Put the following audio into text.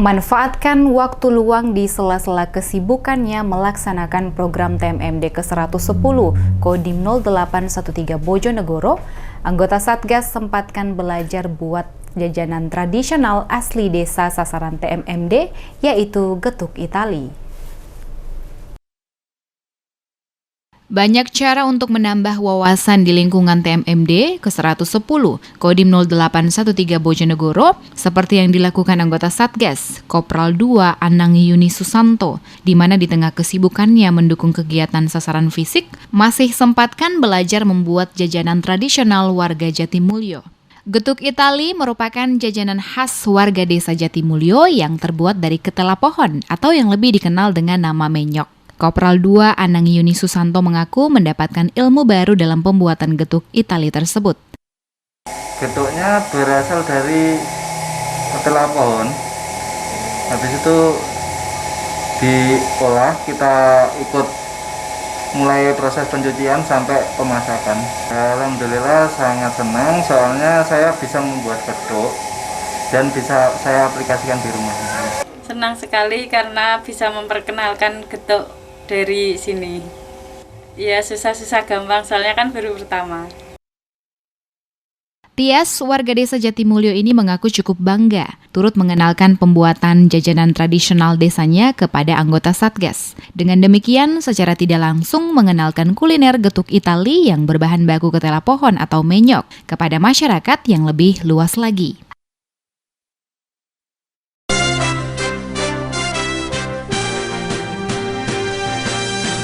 Manfaatkan waktu luang di sela-sela kesibukannya melaksanakan program TMMD ke-110 Kodim 0813 Bojonegoro. Anggota Satgas sempatkan belajar buat jajanan tradisional asli desa sasaran TMMD, yaitu getuk Itali. Banyak cara untuk menambah wawasan di lingkungan TMMD ke-110 Kodim 0813 Bojonegoro, seperti yang dilakukan anggota Satgas, Kopral 2 Anang Yuni Susanto, di mana di tengah kesibukannya mendukung kegiatan sasaran fisik, masih sempatkan belajar membuat jajanan tradisional warga Jatimulyo. Getuk Itali merupakan jajanan khas warga desa Jatimulyo yang terbuat dari ketela pohon atau yang lebih dikenal dengan nama menyok. Kopral 2 Anang Yuni Susanto mengaku mendapatkan ilmu baru dalam pembuatan getuk Itali tersebut. Getuknya berasal dari ketela pohon. Habis itu diolah, kita ikut mulai proses pencucian sampai pemasakan. Alhamdulillah sangat senang, soalnya saya bisa membuat getuk dan bisa saya aplikasikan di rumah. Senang sekali karena bisa memperkenalkan getuk dari sini. Ya susah-susah gampang, soalnya kan baru pertama. Tias, warga desa Jatimulyo ini mengaku cukup bangga turut mengenalkan pembuatan jajanan tradisional desanya kepada anggota Satgas. Dengan demikian, secara tidak langsung mengenalkan kuliner getuk Itali yang berbahan baku ketela pohon atau menyok kepada masyarakat yang lebih luas lagi.